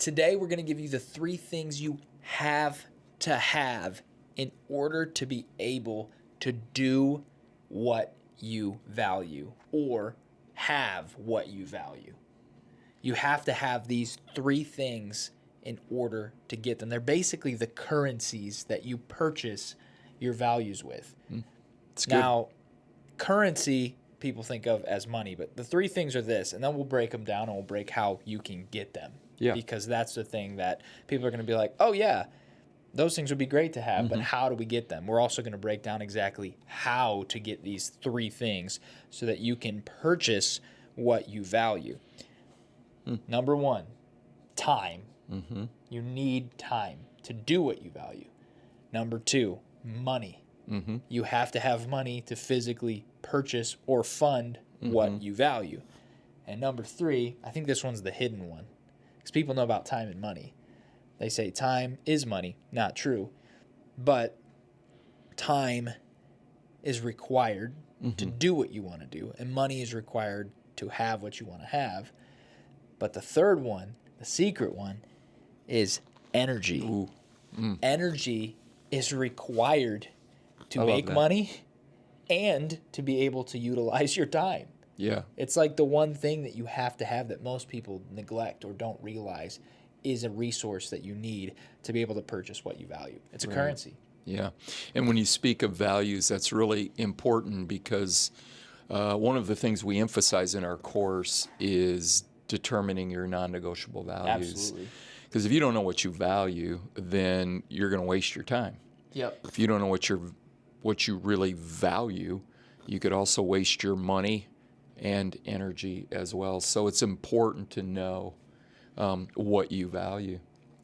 Today, we're going to give you the 3 things you have to have in order to be able to do what you value or have what you value. You have to have these 3 things in order to get them. They're basically the currencies that you purchase your values with. It's good. Now, currency people think of as money, but the 3 things are this, and then we'll break them down and we'll break how you can get them. Yeah. Because that's the thing that people are going to be like, oh yeah, those things would be great to have, but how do we get them? We're also going to break down exactly how to get these 3 things so that you can purchase what you value. Number 1, time. You need time to do what you value. Number 2, money. You have to have money to physically purchase or fund what you value. And number 3, I think this one's the hidden one, because people know about time and money. They say time is money. Not true. But time is required to do what you want to do, and money is required to have what you want to have. But the third one, the secret one, is energy. Energy is required to make money and to be able to utilize your time. Yeah. It's like the one thing that you have to have that most people neglect or don't realize is a resource that you need to be able to purchase what you value. It's a currency. Yeah. And when you speak of values, that's really important because one of the things we emphasize in our course is determining your non-negotiable values. Absolutely. Because if you don't know what you value, then you're going to waste your time. Yep. If you don't know what you really value, you could also waste your money and energy as well. So it's important to know what you value.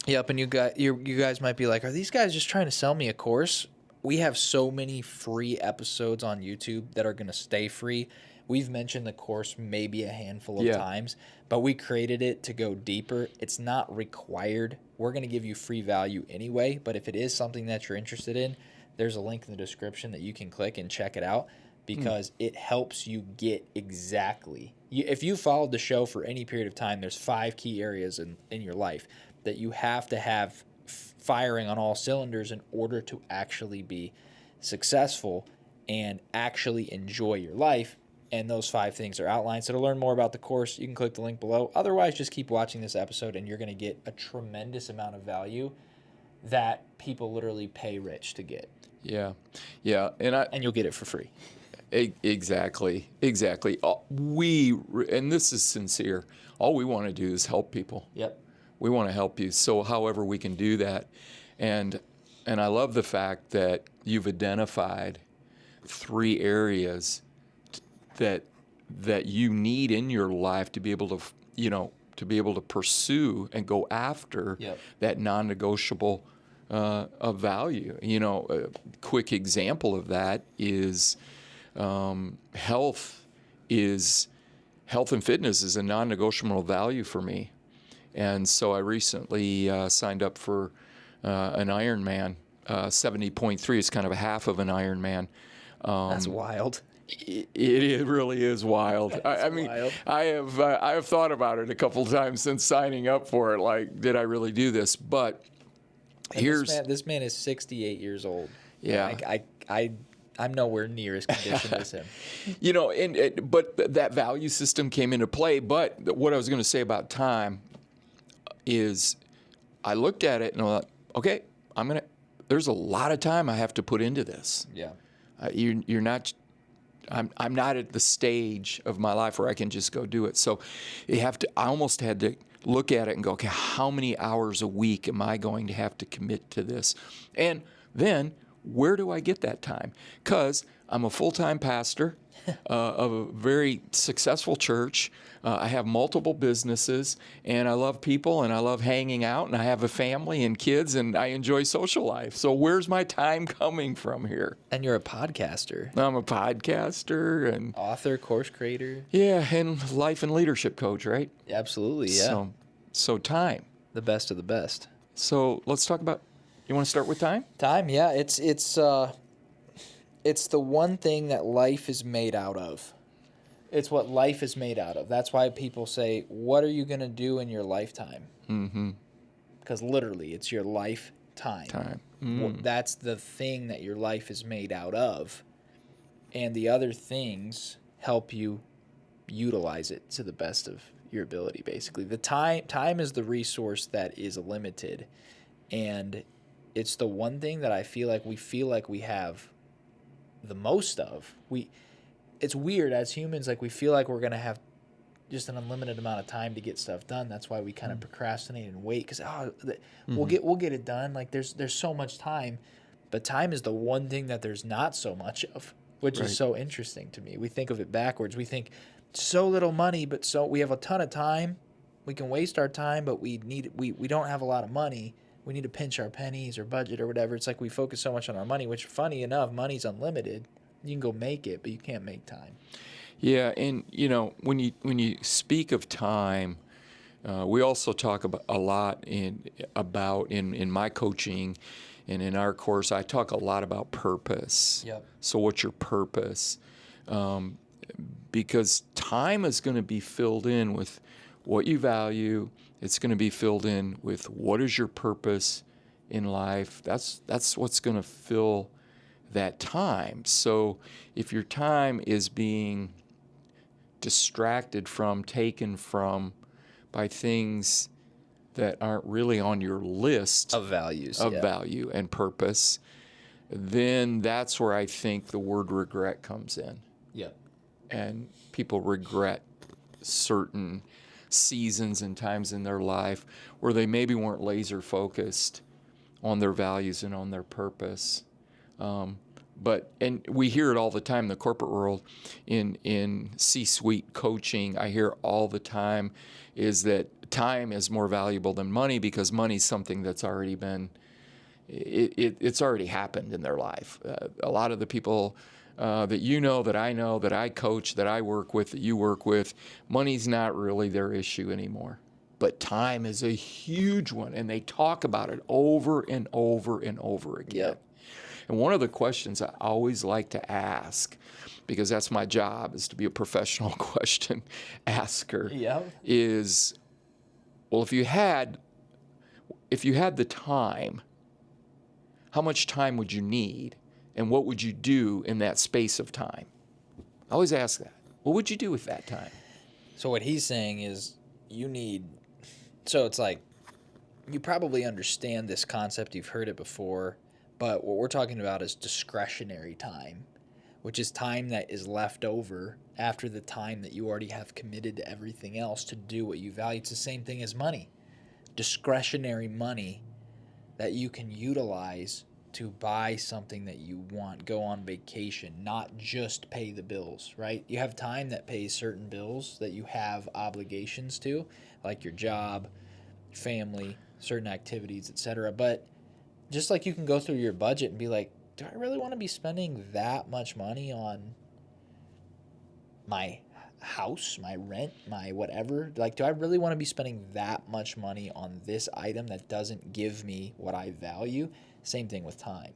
Yep, and you guys might be like, are these guys just trying to sell me a course? We have so many free episodes on YouTube that are going to stay free. We've mentioned the course maybe a handful of times, but we created it to go deeper. It's not required. We're going to give you free value anyway, but if it is something that you're interested in, there's a link in the description that you can click and check it out because it helps you get exactly. If you followed the show for any period of time, there's 5 key areas in your life that you have to have firing on all cylinders in order to actually be successful and actually enjoy your life. And those 5 things are outlined. So to learn more about the course, you can click the link below. Otherwise, just keep watching this episode and you're going to get a tremendous amount of value that people literally pay rich to get. Yeah. Yeah. And you'll get it for free. Exactly. And this is sincere. All we want to do is help people. Yep. We want to help you. So however we can do that. And I love the fact that you've identified 3 areas that you need in your life to be able to, to be able to pursue and go after that non-negotiable of value. A quick example of that is health and fitness is a non-negotiable value for me. And so I recently signed up for an Ironman, 70.3. It's kind of a half of an Ironman. That's wild. It really is wild. I mean, wild. I have thought about it a couple of times since signing up for it. Like, did I really do this? But this man is 68 years old. Yeah. I'm nowhere near as conditioned as him. But that value system came into play. But what I was going to say about time is I looked at it and I thought, okay, there's a lot of time I have to put into this. Yeah. You're not, I'm not at the stage of my life where I can just go do it. So I almost had to look at it and go, okay, how many hours a week am I going to have to commit to this? And then where do I get that time? Because I'm a full-time pastor of a very successful church. I have multiple businesses, and I love people, and I love hanging out, and I have a family and kids, and I enjoy social life. So where's my time coming from here? And you're a podcaster. I'm a podcaster and author, course creator. Yeah, and life and leadership coach, right? Absolutely, yeah. So time. The best of the best. So let's talk about. You want to start with time? Time, yeah. It's the one thing that life is made out of. It's what life is made out of. That's why people say, what are you going to do in your lifetime? because literally it's your lifetime. That's the thing that your life is made out of. And the other things help you utilize it to the best of your ability, basically. The time is the resource that is limited. And it's the one thing that I feel like we have the most of. It's weird as humans, like we feel like we're going to have just an unlimited amount of time to get stuff done. That's why we kind of procrastinate and wait, because we'll get it done. Like there's so much time, but time is the one thing that there's not so much of, which is so interesting to me. We think of it backwards. We think so little money, but we have a ton of time. We can waste our time, but we don't have a lot of money. We need to pinch our pennies or budget or whatever. It's like we focus so much on our money, which, funny enough, money's unlimited. You can go make it, but you can't make time. Yeah, and when you speak of time, we also talk about a lot in my coaching and in our course. I talk a lot about purpose. Yep. So what's your purpose? Because time is going to be filled in with what you value. It's going to be filled in with what is your purpose in life. That's what's going to fill that time. So if your time is being distracted from, taken from by things that aren't really on your list Of values. of value and purpose, then that's where I think the word regret comes in. Yeah. And people regret certain seasons and times in their life where they maybe weren't laser focused on their values and on their purpose. And we hear it all the time in the corporate world, in C-suite coaching. I hear all the time is that time is more valuable than money because money's something that's already been, it's already happened in their life. A lot of the people that that I know, that I coach, that I work with, that you work with, money's not really their issue anymore. But time is a huge one, and they talk about it over and over and over again. Yep. And one of the questions I always like to ask, because that's my job, is to be a professional question asker, is, well, if you had the time, how much time would you need, and what would you do in that space of time? I always ask that. What would you do with that time? So what he's saying is so it's like, you probably understand this concept, you've heard it before, but what we're talking about is discretionary time, which is time that is left over after the time that you already have committed to everything else to do what you value. It's the same thing as money. Discretionary money that you can utilize to buy something that you want, go on vacation, not just pay the bills, right? You have time that pays certain bills that you have obligations to, like your job, family, certain activities, etc. But just like you can go through your budget and be like, do I really want to be spending that much money on my house, my rent, my whatever? Like, do I really want to be spending that much money on this item that doesn't give me what I value? Same thing with time.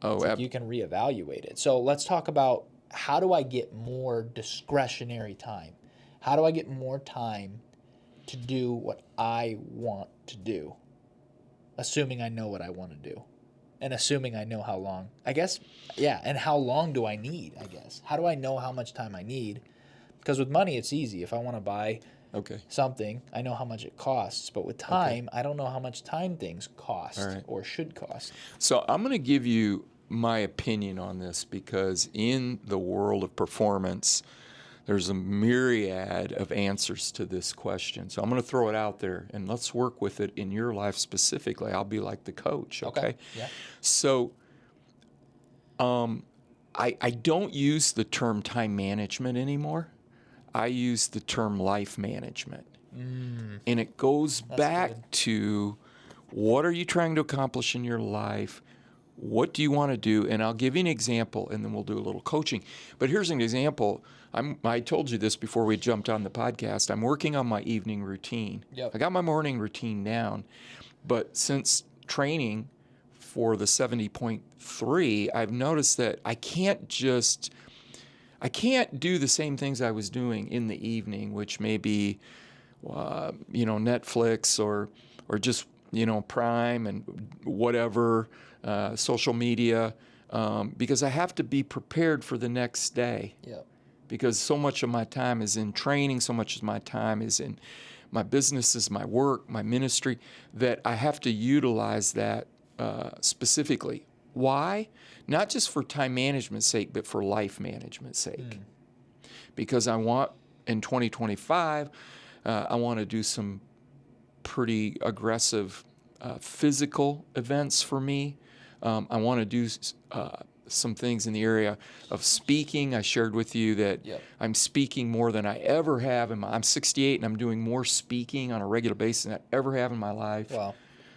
You can reevaluate it. So let's talk about, how do I get more discretionary time? How do I get more time to do what I want to do? Assuming I know what I want to do. And assuming I know how long. I guess, yeah, and how long do I need, I guess? How do I know how much time I need? Because with money, it's easy. If I want to buy something, I know how much it costs. But with time, I don't know how much time things cost or should cost. So I'm going to give you my opinion on this, because in the world of performance, there's a myriad of answers to this question. So I'm going to throw it out there, and let's work with it in your life specifically. I'll be like the coach, okay? Yeah. So I don't use the term time management anymore. I use the term life management. And it goes back to, what are you trying to accomplish in your life? What do you want to do? And I'll give you an example, and then we'll do a little coaching. But here's an example. I told you this before we jumped on the podcast. I'm working on my evening routine. Yep. I got my morning routine down. But since training for the 70.3, I've noticed that I can't do the same things I was doing in the evening, which may be, Netflix or just Prime and whatever, social media, because I have to be prepared for the next day. Yeah. Because so much of my time is in training, so much of my time is in my businesses, my work, my ministry, that I have to utilize that specifically. Why? Not just for time management's sake, but for life management's sake. Because I want, in 2025, I want to do some pretty aggressive physical events for me. I want to do some things in the area of speaking. I shared with you that I'm speaking more than I ever have. I'm 68 and I'm doing more speaking on a regular basis than I ever have in my life. Wow.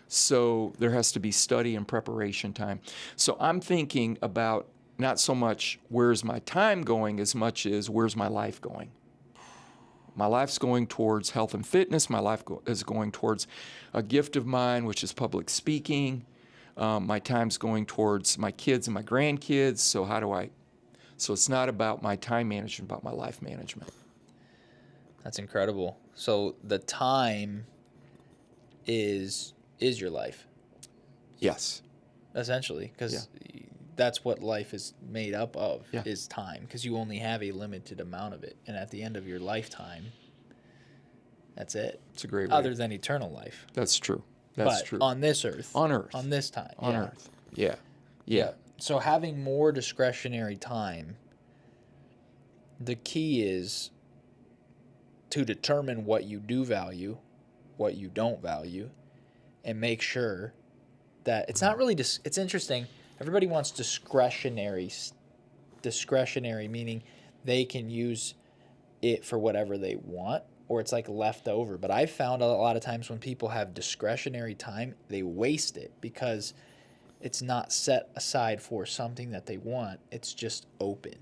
So there has to be study and preparation time. So I'm thinking about not so much where's my time going as much as where's my life going. My life's going towards health and fitness. My life is going towards a gift of mine, which is public speaking. My time's going towards my kids and my grandkids. So it's not about my time management, about my life management. That's incredible. So the time is your life, Yes. essentially, because that's what life is made up of, is time, because you only have a limited amount of it. And at the end of your lifetime, that's it. It's a great way. Other than eternal life. That's true. That's but true. on this earth. On earth. On this time. On earth. Yeah. So having more discretionary time, the key is to determine what you do value, what you don't value, and make sure that it's not really it's interesting. Everybody wants discretionary, meaning they can use it for whatever they want, or it's like left over. But I've found a lot of times when people have discretionary time, they waste it because it's not set aside for something that they want. It's just open.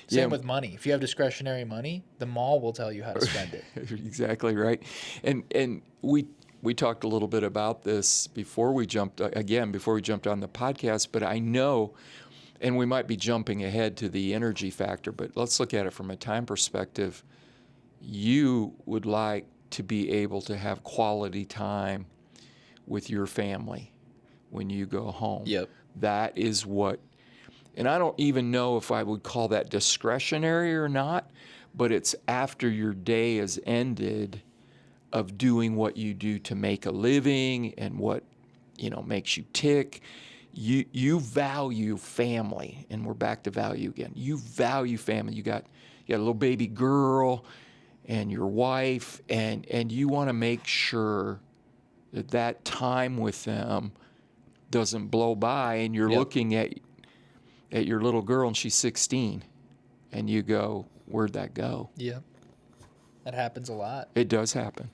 Same with money. If you have discretionary money, the mall will tell you how to spend it. Exactly right. And we talked a little bit about this before we jumped on the podcast, but I know, and we might be jumping ahead to the energy factor, but let's look at it from a time perspective. You would like to be able to have quality time with your family when you go home. Yep. That is what, and I don't even know if I would call that discretionary or not, but it's after your day is ended of doing what you do to make a living and what, makes you tick. You value family, and we're back to value again. You value family. You got a little baby girl and your wife, and you want to make sure that time with them doesn't blow by, and you're looking at your little girl and she's 16, and you go, where'd that go? Yeah. That happens a lot. It does happen.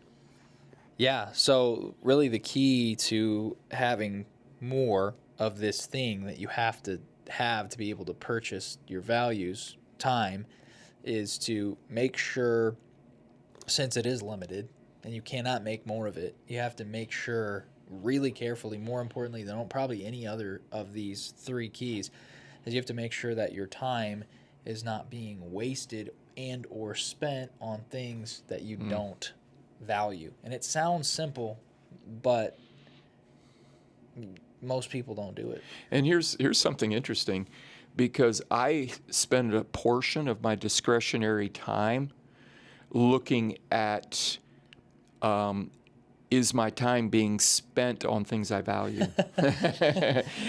Yeah. So really the key to having more of this thing that you have to be able to purchase your values, time, is to make sure, since it is limited and you cannot make more of it, you have to make sure really carefully, more importantly than probably any other of these three keys, is you have to make sure that your time is not being wasted and or spent on things that you don't value. And it sounds simple, but most people don't do it. And here's something interesting, because I spend a portion of my discretionary time looking at is my time being spent on things I value?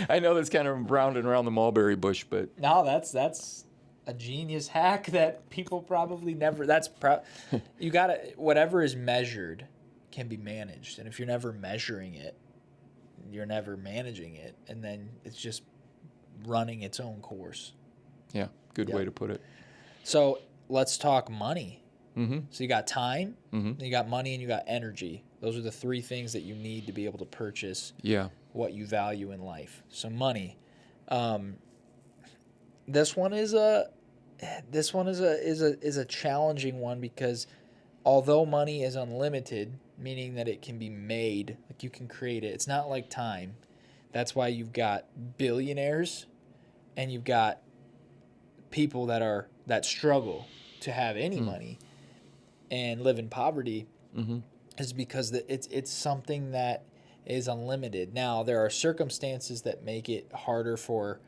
I know that's kind of rounding around the mulberry bush, but no, that's a genius hack that people probably never. You gotta, whatever is measured can be managed, and if you're never measuring it, you're never managing it, and then it's just running its own course. Yeah, good way to put it. So let's talk money. Mm-hmm. So you got time, you got money, and you got energy. Those are the three things that you need to be able to purchase what you value in life. So money. This one is a challenging one, because although money is unlimited, meaning that it can be made, like you can create it, it's not like time. That's why you've got billionaires and you've got people that struggle to have any money and live in poverty, is because it's something that is unlimited. Now, there are circumstances that make it harder for,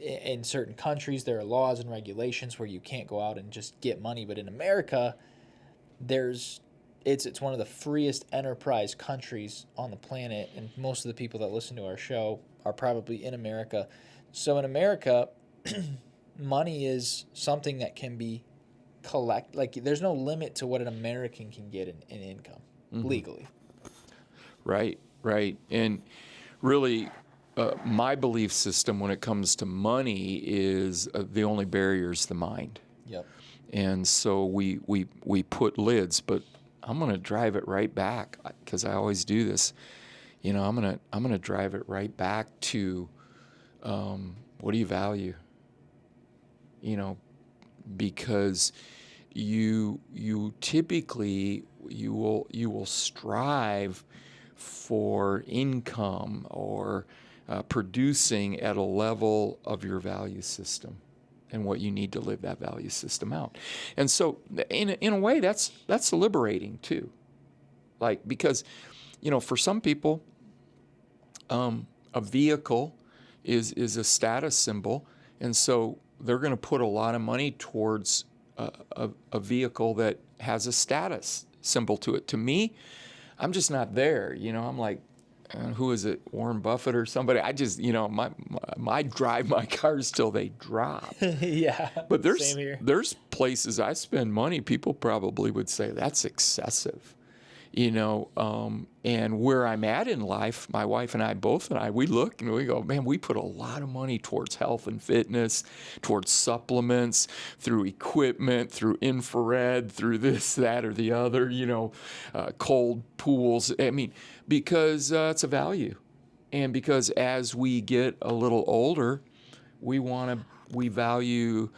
in certain countries, there are laws and regulations where you can't go out and just get money. But in America, it's one of the freest enterprise countries on the planet, and most of the people that listen to our show are probably in America. So in America, money is something that can be there's no limit to what an American can get in income legally. Right, right. And really, my belief system when it comes to money is the only barrier is the mind. Yep. And so we put lids, but I'm going to drive it right back because I always do this. You know, I'm gonna drive it right back to what do you value? You know, because you typically you will strive for income or producing at a level of your value system and what you need to live that value system out. And so in a way that's liberating too. Like, because, you know, for some people, a vehicle is a status symbol, and so they're going to put a lot of money towards a vehicle that has a status symbol to it. To me, I'm just not there. You know, I'm like, who is it? Warren Buffett or somebody? I just, you know, my drive my cars till they drop. Yeah. But Same here. there's places I spend money. People probably would say that's excessive. You know, and where I'm at in life, my wife and I, we look and we go, man, we put a lot of money towards health and fitness, towards supplements, through equipment, through infrared, through this, that, or the other, you know, cold pools. I mean, because it's a value. And because as we get a little older, we value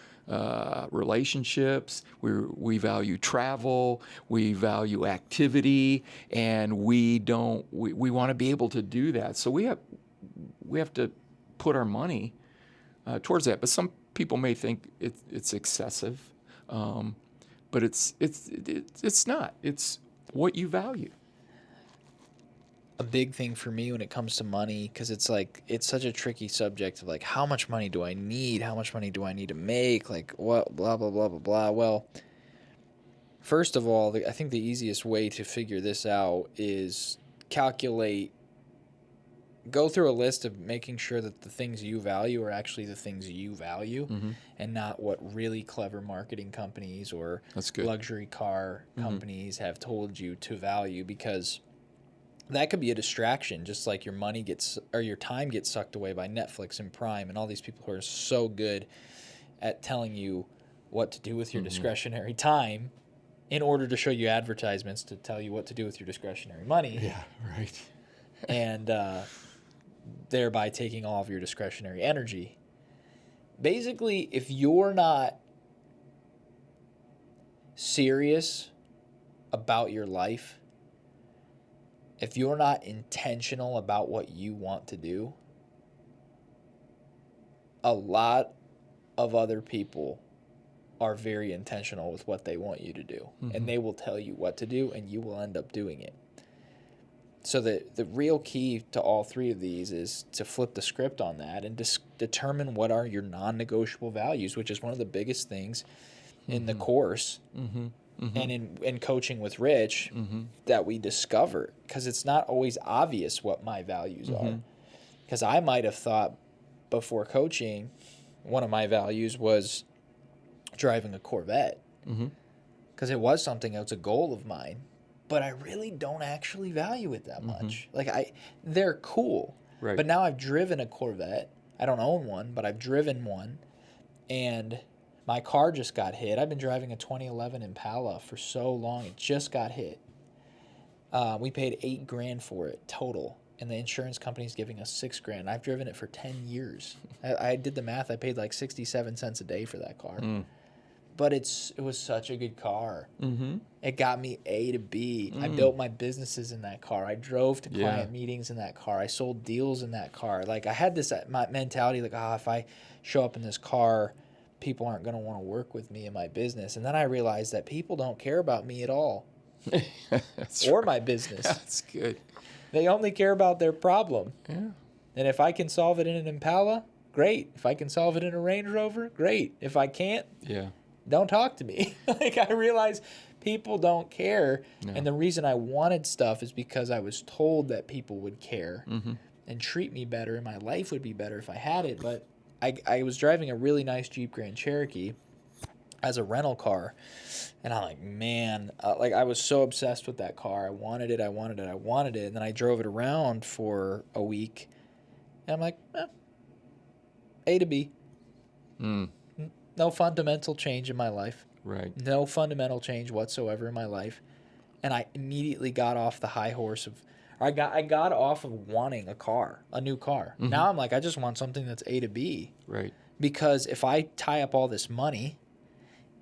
relationships, we value travel, we value activity, and we want to be able to do that. So we have to put our money towards that. But some people may think it's excessive, but it's not. It's what you value. A big thing for me when it comes to money, because it's such a tricky subject of like, how much money do I need? How much money do I need to make? Like, what, blah, blah, blah, blah, blah. Well, first of all, I think the easiest way to figure this out is go through a list of making sure that the things you value are actually the things you value, and not what really clever marketing companies or luxury car companies have told you to value, because that could be a distraction, just like your money your time gets sucked away by Netflix and Prime and all these people who are so good at telling you what to do with your discretionary time in order to show you advertisements to tell you what to do with your discretionary money. Yeah, right. And thereby taking all of your discretionary energy. Basically, if you're not serious about your life, if you're not intentional about what you want to do, a lot of other people are very intentional with what they want you to do. And they will tell you what to do, and you will end up doing it. So the real key to all three of these is to flip the script on that and determine what are your non-negotiable values, which is one of the biggest things in the course. And in coaching with Rich, that we discover, because it's not always obvious what my values are. Because I might have thought before coaching, one of my values was driving a Corvette, because it was something that was a goal of mine, but I really don't actually value it that much. Like they're cool, right. But now I've driven a Corvette. I don't own one, but I've driven one, and my car just got hit. I've been driving a 2011 Impala for so long. It just got hit. We paid $8,000 for it total, and the insurance company's giving us $6,000. I've driven it for 10 years. I did the math. I paid like 67 cents a day for that car. But it was such a good car. It got me A to B. I built my businesses in that car. I drove to client meetings in that car. I sold deals in that car. Like, I had this mentality, like, if I show up in this car, people aren't going to want to work with me in my business. And then I realized that people don't care about me at all. That's or right. my business. That's good. They only care about their problem. Yeah. And if I can solve it in an Impala, great. If I can solve it in a Range Rover, great. If I can't, Yeah. don't talk to me. Like, I realize people don't care. No. And the reason I wanted stuff is because I was told that people would care and treat me better and my life would be better if I had it. But I was driving a really nice Jeep Grand Cherokee as a rental car. And I'm like, man, like, I was so obsessed with that car. I wanted it. And then I drove it around for a week. And I'm like, A to B. No fundamental change in my life. Right. No fundamental change whatsoever in my life. And I immediately got off the high horse of, I got off of wanting a new car. Now I'm like, I just want something that's A to B. Right. Because if I tie up all this money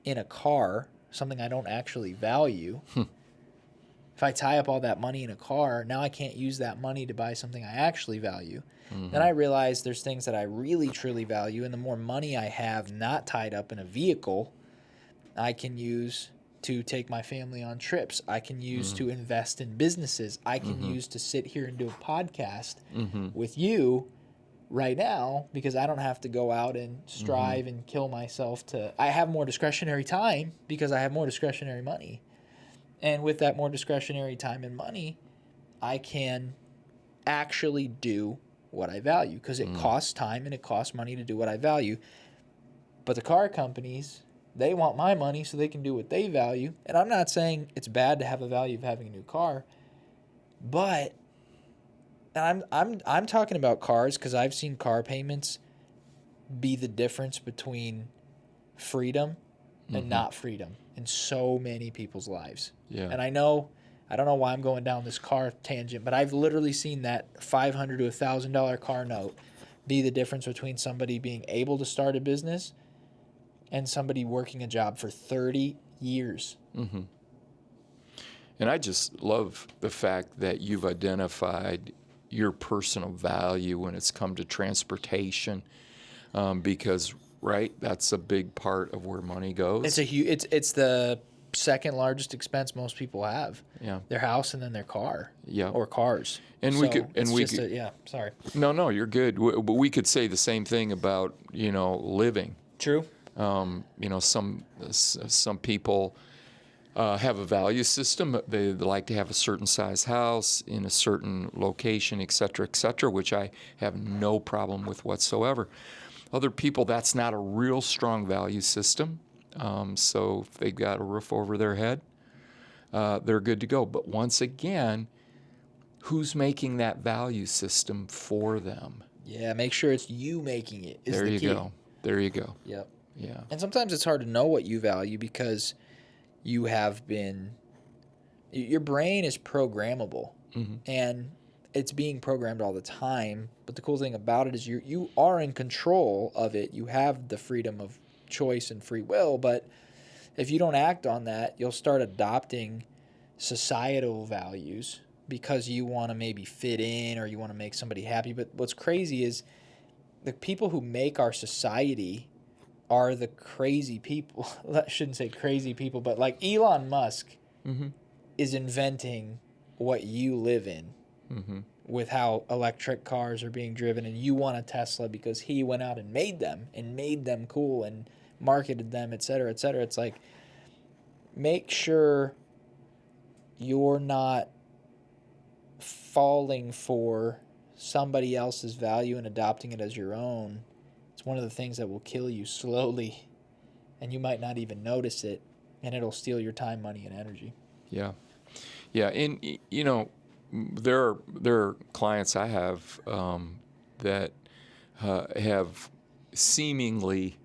in a car, something I don't actually value, if I tie up all that money in a car, now I can't use that money to buy something I actually value. Then I realize there's things that I really, truly value, and the more money I have not tied up in a vehicle, I can use to take my family on trips. I can use to invest in businesses. I can use to sit here and do a podcast with you right now, because I don't have to go out and strive and kill myself I have more discretionary time because I have more discretionary money. And with that more discretionary time and money, I can actually do what I value, because it costs time and it costs money to do what I value. But the car companies, they want my money so they can do what they value. And I'm not saying it's bad to have a value of having a new car, but I'm talking about cars because I've seen car payments be the difference between freedom and not freedom in so many people's lives. Yeah. And I don't know why I'm going down this car tangent, but I've literally seen that $500 to $1,000 car note be the difference between somebody being able to start a business and somebody working a job for 30 years. And I just love the fact that you've identified your personal value when it's come to transportation, because, right, that's a big part of where money goes. It's the second largest expense most people have. Yeah. Their house and then their car. Yeah. Or cars. And we could, and we could, yeah, sorry. No, you're good. But we could say the same thing about, living. True. Some people have a value system. They like to have a certain size house in a certain location, et cetera, which I have no problem with whatsoever. Other people, that's not a real strong value system. So if they've got a roof over their head, they're good to go. But once again, who's making that value system for them? Yeah, make sure it's you making it. There you go. There you go. Yep. Yeah. And sometimes it's hard to know what you value because you have been, your brain is programmable, and it's being programmed all the time. But the cool thing about it is you are in control of it. You have the freedom of choice and free will, but if you don't act on that, you'll start adopting societal values because you want to maybe fit in or you want to make somebody happy. But what's crazy is the people who make our society are the crazy people. I shouldn't say crazy people, but like Elon Musk is inventing what you live in with how electric cars are being driven, and you want a Tesla because he went out and made them cool and marketed them, et cetera, et cetera. It's like, make sure you're not falling for somebody else's value and adopting it as your own. It's one of the things that will kill you slowly, and you might not even notice it, and it'll steal your time, money, and energy. Yeah. And there are clients I have that have seemingly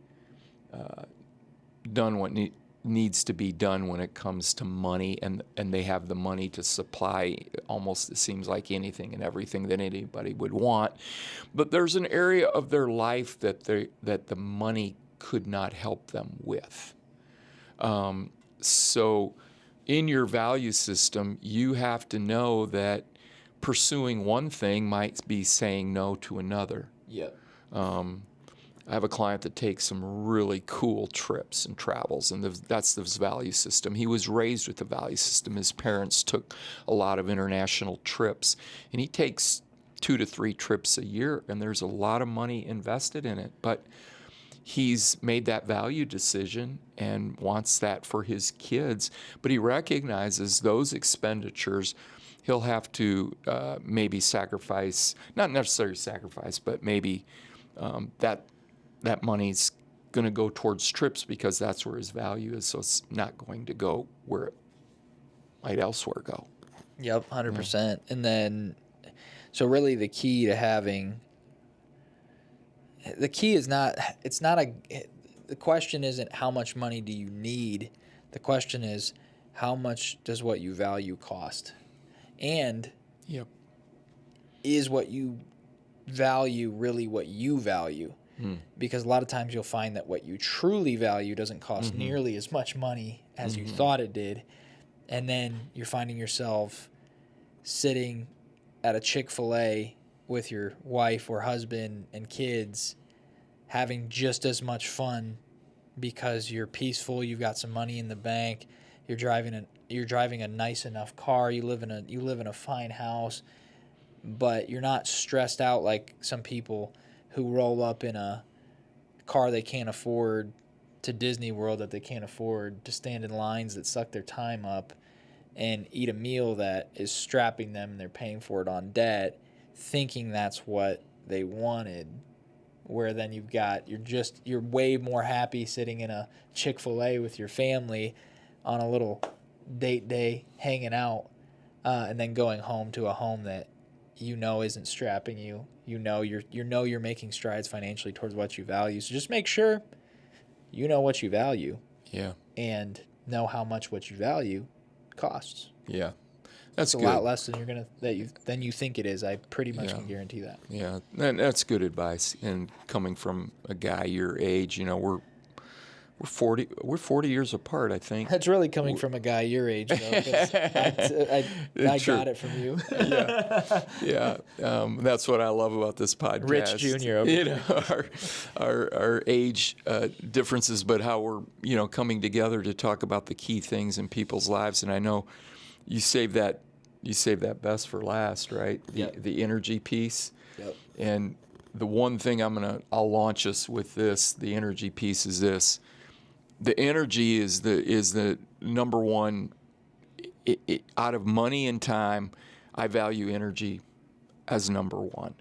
done what needs to be done when it comes to money, and they have the money to supply almost, it seems like, anything and everything that anybody would want. But there's an area of their life that the money could not help them with. So in your value system, you have to know that pursuing one thing might be saying no to another. Yep. I have a client that takes some really cool trips and travels, and that's his value system. He was raised with the value system. His parents took a lot of international trips, and he takes 2 to 3 trips a year, and there's a lot of money invested in it. But he's made that value decision and wants that for his kids, but he recognizes those expenditures he'll have to maybe sacrifice, not necessarily sacrifice, but maybe that money's going to go towards trips because that's where his value is, so it's not going to go where it might elsewhere go. Yep, 100%. And then, so really the key is the question isn't how much money do you need. The question is how much does what you value cost? And Yep. is what you value really what you value? Because a lot of times you'll find that what you truly value doesn't cost nearly as much money as you thought it did. And then you're finding yourself sitting at a Chick-fil-A with your wife or husband and kids having just as much fun because you're peaceful, you've got some money in the bank, you're driving a nice enough car, you live in a fine house, but you're not stressed out like some people who roll up in a car they can't afford to Disney World that they can't afford, to stand in lines that suck their time up and eat a meal that is strapping them and they're paying for it on debt, thinking that's what they wanted. Where then you're way more happy sitting in a Chick-fil-A with your family on a little date day, hanging out, and then going home to a home that isn't strapping you. You're making strides financially towards what you value. So just make sure you know what you value. Yeah. And know how much what you value costs. Yeah. That's It's good. a lot less than you think it is. I pretty much can guarantee that. Yeah, that's good advice. And coming from a guy your age, we're 40 years apart, I think. That's really coming from a guy your age, though. 'Cause I got it from you. Yeah. That's what I love about this podcast. Rich Jr. Our age differences, but how we're coming together to talk about the key things in people's lives. And I know you save that best for last, right? The energy piece. Yep. And the one thing I'll launch us with this. The energy piece is this. The energy is the number one. Out of money and time, I value energy as number one.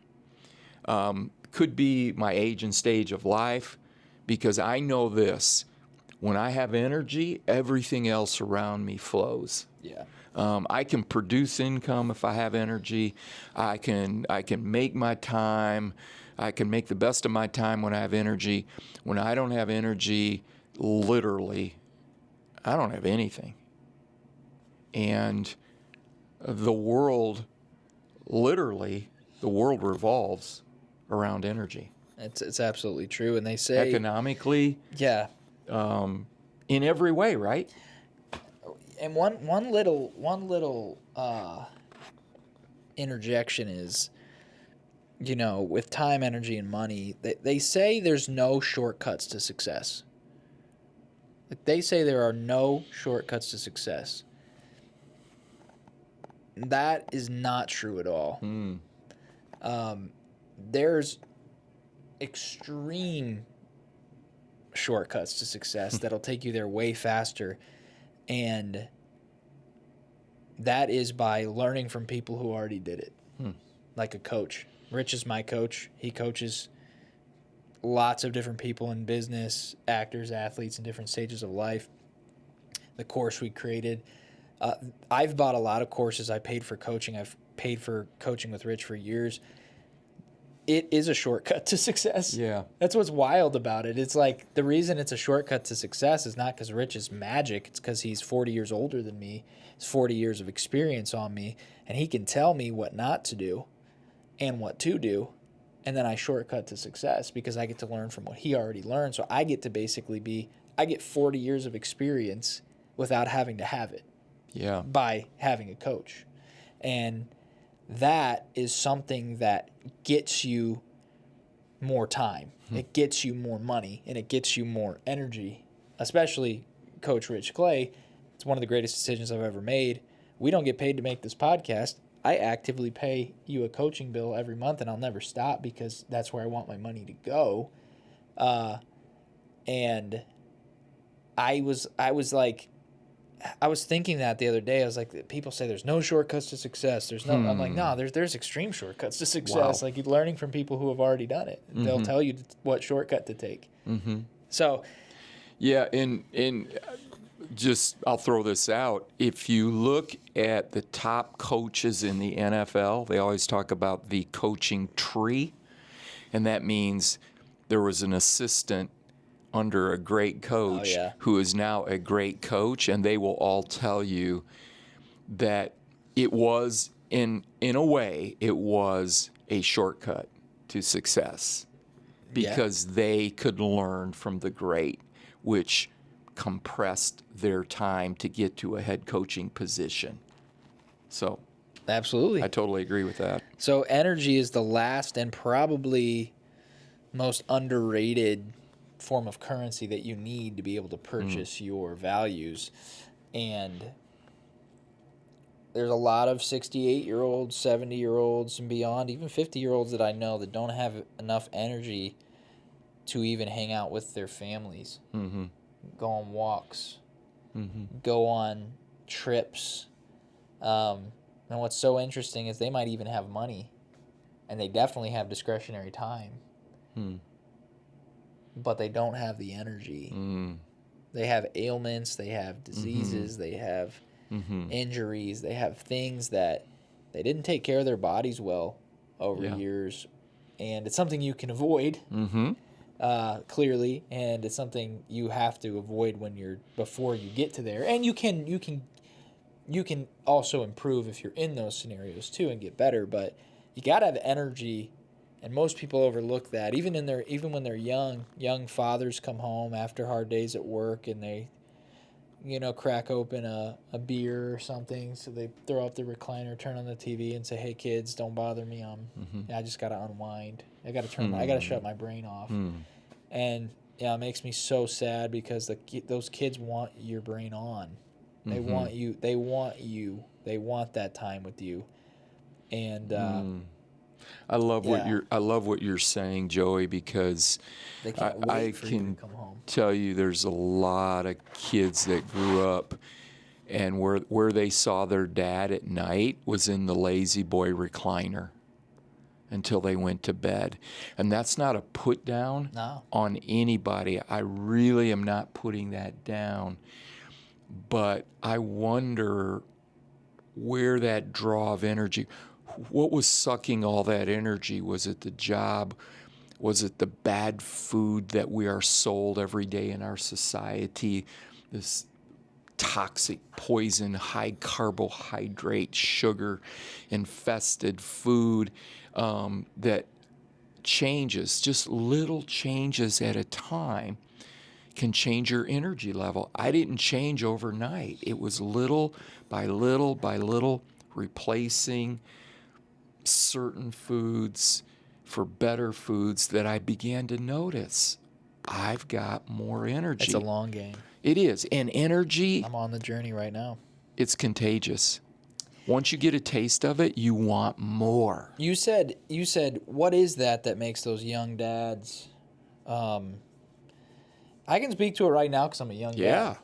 Could be my age and stage of life, because I know this: when I have energy, everything else around me flows. Yeah. I can produce income if I have energy. I can make my time. I can make the best of my time when I have energy. When I don't have energy, literally, I don't have anything. And the world revolves around energy. It's absolutely true. And they say Economically, yeah. in every way, right? And one little interjection is, with time, energy, and money, they say there's no shortcuts to success. Like, they say there are no shortcuts to success. That is not true at all. There's extreme shortcuts to success that'll take you there way faster. And that is by learning from people who already did it. Like a coach. Rich is my coach. He coaches lots of different people in business, actors, athletes in different stages of life. The course we created. I've bought a lot of courses. I paid for coaching. I've paid for coaching with Rich for years. It is a shortcut to success. Yeah. That's what's wild about it. It's like the reason it's a shortcut to success is not because Rich is magic. It's because he's 40 years older than me. He's 40 years of experience on me. And he can tell me what not to do and what to do. And then I shortcut to success because I get to learn from what he already learned. So I get to I get 40 years of experience without having to have it. Yeah. By having a coach. And that is something that gets you more time. It gets you more money, and it gets you more energy, especially Coach Rich Clay. It's one of the greatest decisions I've ever made. We don't get paid to make this podcast. I actively pay you a coaching bill every month, and I'll never stop because that's where I want my money to go. And I was thinking that the other day. I was like, people say there's no shortcuts to success. I'm like, no, there's extreme shortcuts to success. Wow. Like, you're learning from people who have already done it. They'll tell you what shortcut to take. So, Yeah, and just I'll throw this out. If you look at the top coaches in the NFL, they always talk about the coaching tree, and that means there was an assistant under a great coach who is now a great coach, and they will all tell you that it was in a way it was a shortcut to success because they could learn from the great, which compressed their time to get to a head coaching position. So absolutely. I totally agree with that. So energy is the last and probably most underrated form of currency that you need to be able to purchase your values. And there's a lot of 68-year-olds, 70-year-olds, and beyond, even 50-year-olds that I know that don't have enough energy to even hang out with their families, go on walks, go on trips. And what's so interesting is they might even have money, and they definitely have discretionary time, but they don't have the energy. They have ailments, they have diseases, they have injuries, they have things that they didn't take care of their bodies well over years, and it's something you can avoid. Clearly, and it's something you have to avoid before you get to there. And you can also improve if you're in those scenarios too and get better. But you gotta have energy, and most people overlook that. Even when they're young fathers come home after hard days at work, and they, crack open a beer or something. So they throw up the recliner, turn on the TV, and say, "Hey kids, don't bother me. I just gotta unwind. I gotta shut my brain off." And it makes me so sad because those kids want your brain on. They want you. They want you. They want that time with you. And I love what you're saying, Joey, because they can't wait for you to come home. Tell you there's a lot of kids that grew up and where they saw their dad at night was in the lazy boy recliner until they went to bed. And that's not a put down on anybody. I really am not putting that down. But I wonder where that draw of energy, what was sucking all that energy? Was it the job? Was it the bad food that we are sold every day in our society? This toxic, poison, high carbohydrate, sugar infested food that changes, just little changes at a time can change your energy level. I didn't change overnight. It was little by little by little, replacing certain foods for better foods that I began to notice I've got more energy. It's a long game. It is. And energy, I'm on the journey right now. It's contagious. Once you get a taste of it, you want more. You said, what is that makes those young dads? I can speak to it right now because I'm a young dad.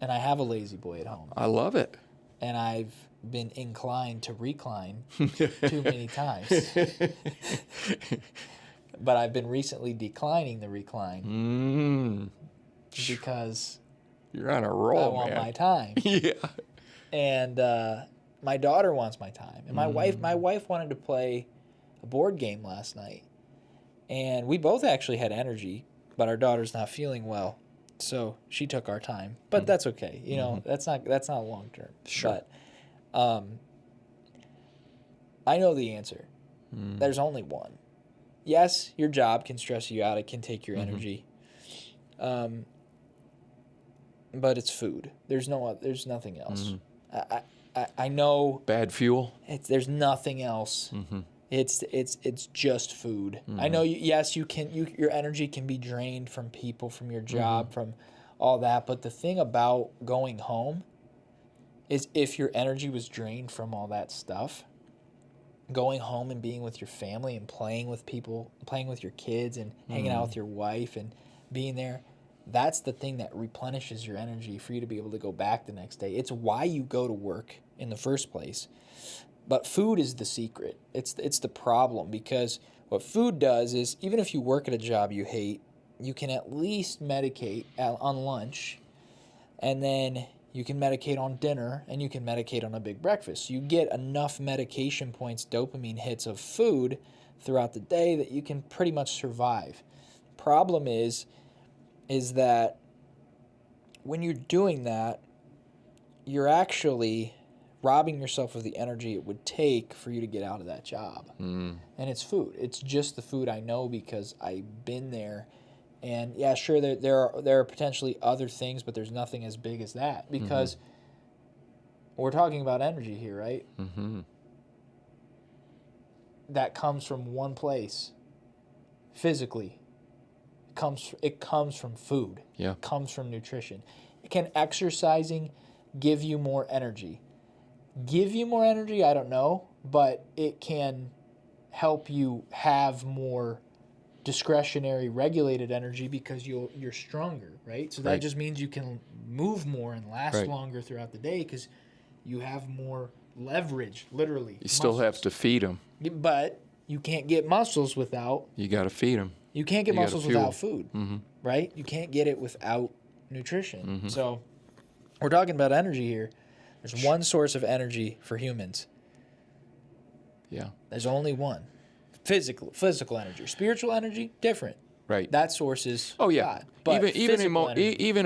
And I have a lazy boy at home. I love it. And I've been inclined to recline too many times. But I've been recently declining the recline because you're on a roll, I want my time. Yeah. And my daughter wants my time. And my wife wanted to play a board game last night. And we both actually had energy, but our daughter's not feeling well. So she took our time. But that's okay. You know, that's not long term. Sure. But I know the answer. There's only one. Yes, your job can stress you out. It can take your energy. But it's food. There's nothing else. I know bad fuel. there's nothing else It's just food. I know yes, your energy can be drained from people, from your job, from all that, but the thing about going home is if your energy was drained from all that stuff, going home and being with your family and playing with people, playing with your kids and hanging out with your wife and being there, that's the thing that replenishes your energy for you to be able to go back the next day. It's why you go to work in the first place. But food is the secret. It's the problem, because what food does is, even if you work at a job you hate, you can at least medicate on lunch, and then you can medicate on dinner, and you can medicate on a big breakfast. You get enough medication points, dopamine hits of food throughout the day that you can pretty much survive. Problem is that when you're doing that, you're actually robbing yourself of the energy it would take for you to get out of that job. And it's food. It's just the food. I know, because I've been there. And yeah, sure, there are potentially other things, but there's nothing as big as that, because we're talking about energy here, right? That comes from one place, physically. It comes from food. Yeah. It comes from nutrition. Can exercising give you more energy? Give you more energy? I don't know, but it can help you have more discretionary regulated energy because you're stronger, right? So that Right. just means you can move more and last Right. longer throughout the day because you have more leverage, literally. You still have to feed them. But you can't get muscles without You got to feed them. you can't get You gotta muscles fuel. without food, right? You can't get it without nutrition. So we're talking about energy here. There's one source of energy for humans. Yeah. There's only one. Physical energy. Spiritual energy, different. Right. That source is Oh yeah, God. But even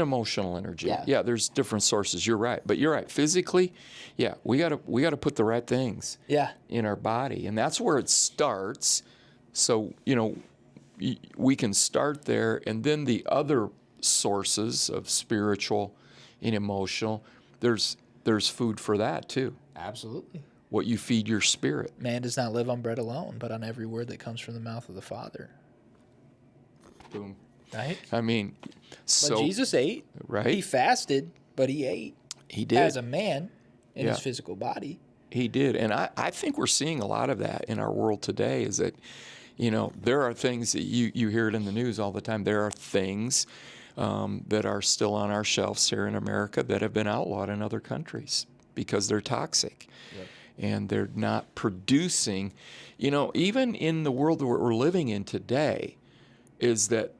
emotional energy. Yeah. Yeah, there's different sources. You're right, but you're right. Physically, yeah, we gotta put the right things yeah, in our body, and that's where it starts. So we can start there, and then the other sources of spiritual and emotional. There's food for that too. absolutely. What you feed your spirit. Man does not live on bread alone, but on every word that comes from the mouth of the Father. Boom. Right? I mean, so But Jesus ate. right? He fasted, but he ate He did. as a man in his Yeah. physical body. He did. And I think we're seeing a lot of that in our world today, is that, there are things that you hear it in the news all the time. There are things that are still on our shelves here in America that have been outlawed in other countries because they're toxic. Yep. And they're not producing, even in the world that we're living in today, is that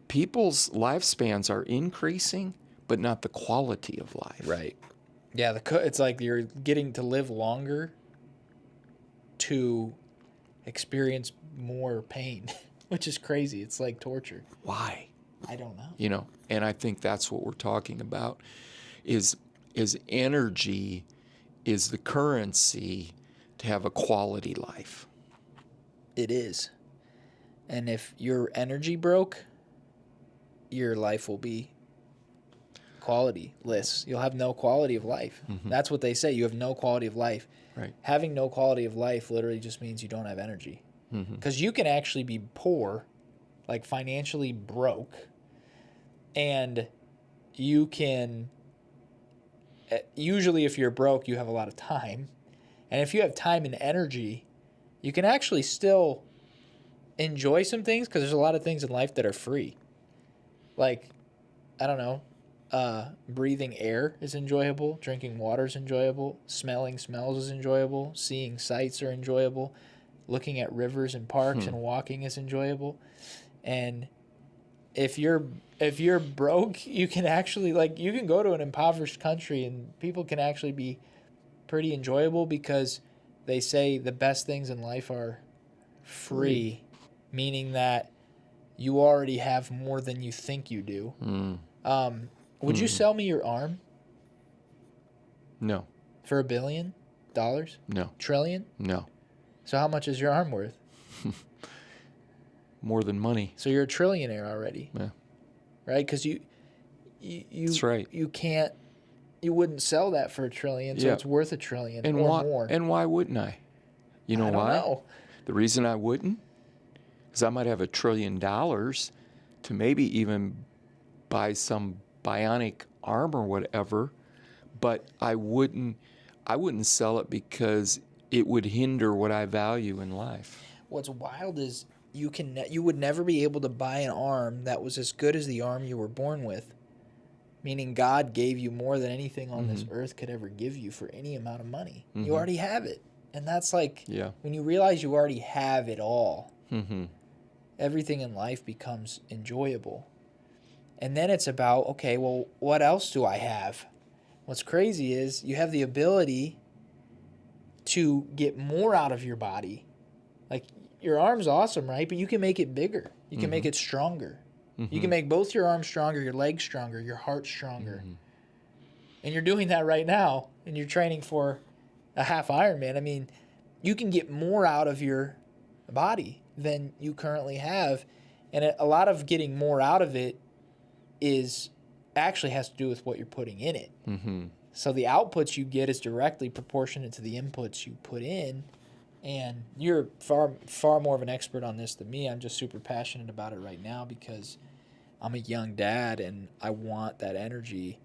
people's lifespans are increasing, but not the quality of life. Right. Yeah, it's like you're getting to live longer to experience more pain, which is crazy. It's like torture. Why? I don't know. And I think that's what we're talking about is energy is the currency to have a quality life. It is. And if your energy broke, your life will be qualityless. You'll have no quality of life. That's what they say. You have no quality of life. Right. Having no quality of life literally just means you don't have energy. Because you can actually be poor, like financially broke, and you can, usually if you're broke, you have a lot of time. And if you have time and energy, you can actually still enjoy some things, because there's a lot of things in life that are free. Like, I don't know, breathing air is enjoyable, drinking water is enjoyable, smelling smells is enjoyable, seeing sights are enjoyable, looking at rivers and parks and walking is enjoyable. And if you're broke, you can actually, you can go to an impoverished country and people can actually be pretty enjoyable, because they say the best things in life are free, meaning that you already have more than you think you do. Would you sell me your arm No. for $1 billion? No. Trillion? No. So how much is your arm worth? More than money. So you're a trillionaire already. Yeah. Right? Because you That's right. you wouldn't sell that for $1 trillion, so Yeah. it's worth $1 trillion And or why? more. And why wouldn't I? You know I don't why? know. The reason I wouldn't is I might have $1 trillion to maybe even buy some bionic arm or whatever, but I wouldn't sell it because it would hinder what I value in life. What's wild is you would never be able to buy an arm that was as good as the arm you were born with, meaning God gave you more than anything on this earth could ever give you for any amount of money. You already have it. And that's like, when you realize you already have it all, everything in life becomes enjoyable. And then it's about, okay, well, what else do I have? What's crazy is you have the ability to get more out of your body. Like, your arm's awesome, right? But you can make it bigger. You can make it stronger. You can make both your arms stronger, your legs stronger, your heart stronger. And you're doing that right now, and you're training for a half Ironman. I mean, you can get more out of your body than you currently have. And a lot of getting more out of it actually has to do with what you're putting in it. So the outputs you get is directly proportionate to the inputs you put in. And you're far more of an expert on this than me. I'm just super passionate about it right now because I'm a young dad and I want that energy.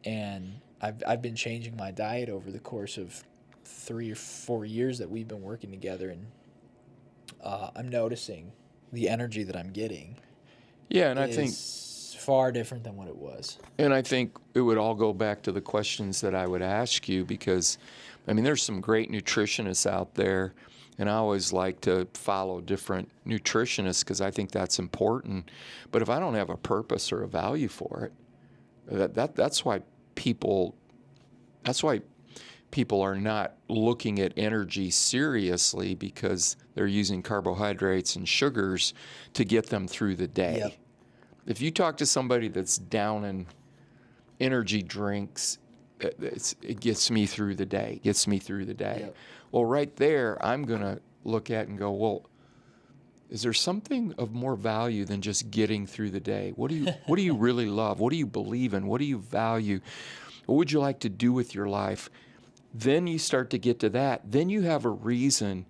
And I've been changing my diet over the course of 3 or 4 years that we've been working together, and I'm noticing the energy that I'm getting. Yeah, and I think far different than what it was. And I think it would all go back to the questions that I would ask you because, I mean, there's some great nutritionists out there, and I always like to follow different nutritionists because I think that's important. But if I don't have a purpose or a value for it, that's why people are not looking at energy seriously because they're using carbohydrates and sugars to get them through the day. Yep. If you talk to somebody that's down in energy drinks, it gets me through the day, Yep. Well, right there, I'm going to look at and go, well, is there something of more value than just getting through the day? What do you really love? What do you believe in? What do you value? What would you like to do with your life? Then you start to get to that. Then you have a reason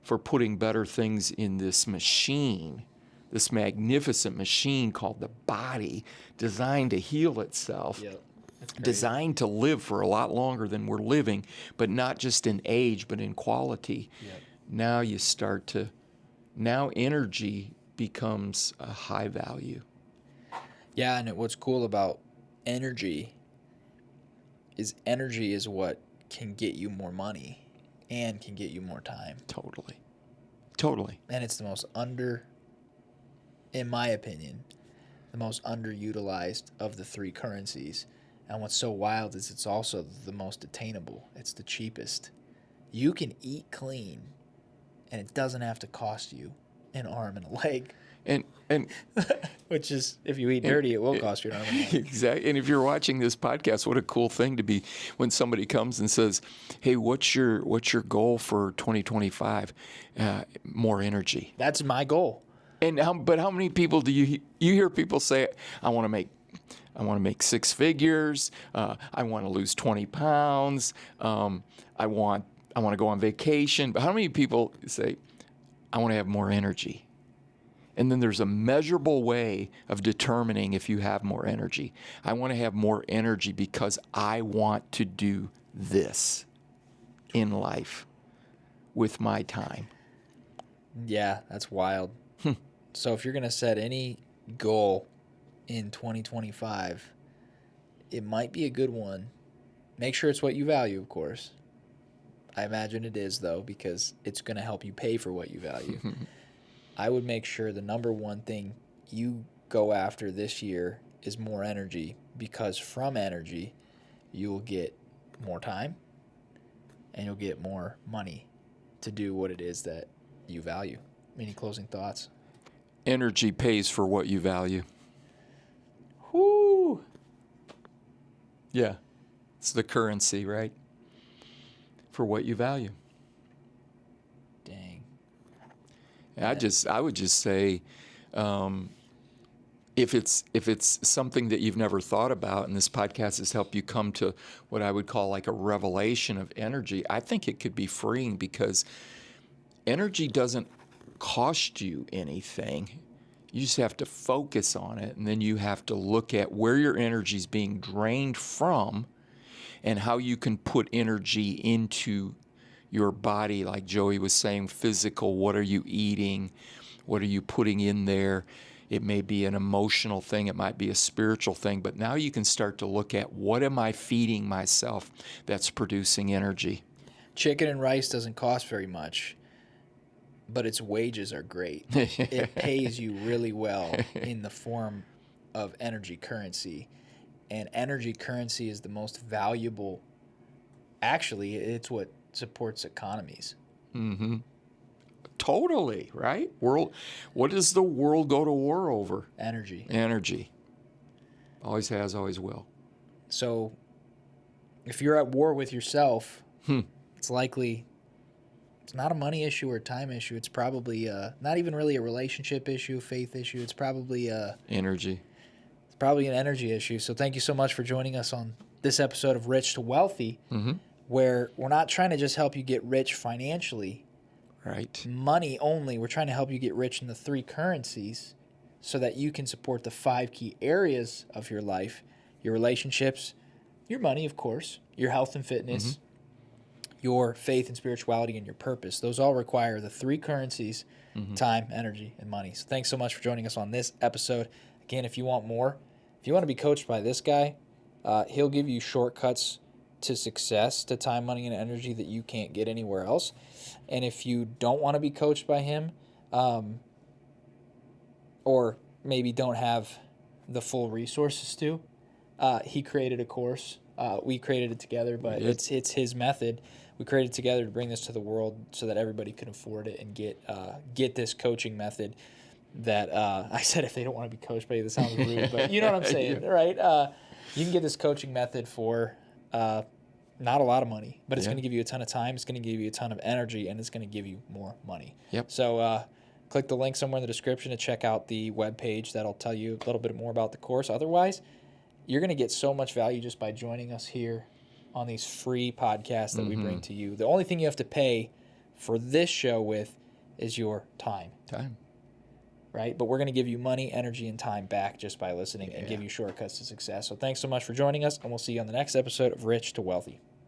for putting better things in this machine, this magnificent machine called the body, designed to heal itself, designed to live for a lot longer than we're living, but not just in age, but in quality. Now now energy becomes a high value. Yeah, and what's cool about energy is what can get you more money and can get you more time. Totally. And it's the most in my opinion, the most underutilized of the three currencies. And what's so wild is it's also the most attainable. It's the cheapest. You can eat clean, and it doesn't have to cost you an arm and a leg. And Which is, if you eat dirty, it will cost you an arm and a leg. Exactly. And if you're watching this podcast, what a cool thing to be when somebody comes and says, "Hey, what's your goal for 2025?" More energy. That's my goal. But how many people do you hear people say, I want to make 6 figures. I want to lose 20 pounds. I want to go on vacation. But how many people say, I want to have more energy? And then there's a measurable way of determining if you have more energy. I want to have more energy because I want to do this in life with my time. Yeah, that's wild. So if you're going to set any goal in 2025, it might be a good one. Make sure it's what you value, of course. I imagine it is, though, because it's going to help you pay for what you value. I would make sure the number one thing you go after this year is more energy, because from energy, you will get more time and you'll get more money to do what it is that you value. Any closing thoughts? Energy pays for what you value. Whoo! Yeah. It's the currency, right? For what you value. Dang. I would just say, if it's something that you've never thought about, and this podcast has helped you come to what I would call like a revelation of energy, I think it could be freeing, because energy doesn't cost you anything. You just have to focus on it, and then you have to look at where your energy is being drained from and how you can put energy into your body, like Joey was saying, physical. What are you eating? What are you putting in there? It may be an emotional thing. It might be a spiritual thing. But now you can start to look at, what am I feeding myself that's producing energy? Chicken and rice doesn't cost very much, but its wages are great. It pays you really well in the form of energy currency. And energy currency is the most valuable. Actually, it's what supports economies. Mm-hmm. Totally, right? What does the world go to war over? Energy. Energy. Always has, always will. So if you're at war with yourself, it's likely it's not a money issue or a time issue. It's probably not even really a relationship issue, faith issue. It's probably energy. It's probably an energy issue. So thank you so much for joining us on this episode of Rich to Wealthy, where we're not trying to just help you get rich financially. Right. Money only. We're trying to help you get rich in the 3 currencies so that you can support the 5 key areas of your life: your relationships, your money, of course, your health and fitness, your faith and spirituality, and your purpose. Those all require the 3 currencies: time, energy, and money. So thanks so much for joining us on this episode. Again, if you want more, if you want to be coached by this guy, he'll give you shortcuts to success, to time, money, and energy that you can't get anywhere else. And if you don't want to be coached by him, or maybe don't have the full resources to, he created a course. We created it together, but it's his method. We created it together to bring this to the world so that everybody can afford it and get this coaching method that I said, if they don't want to be coached by you, that sounds rude, but you know what I'm saying, right? You can get this coaching method for not a lot of money, but it's going to give you a ton of time, it's going to give you a ton of energy, and it's going to give you more money. Yep. So click the link somewhere in the description to check out the webpage. That'll tell you a little bit more about the course. Otherwise, you're going to get so much value just by joining us here on these free podcasts that we bring to you. The only thing you have to pay for this show with is your time. Right? But we're going to give you money, energy, and time back just by listening and give you shortcuts to success. So thanks so much for joining us, and we'll see you on the next episode of Rich to Wealthy.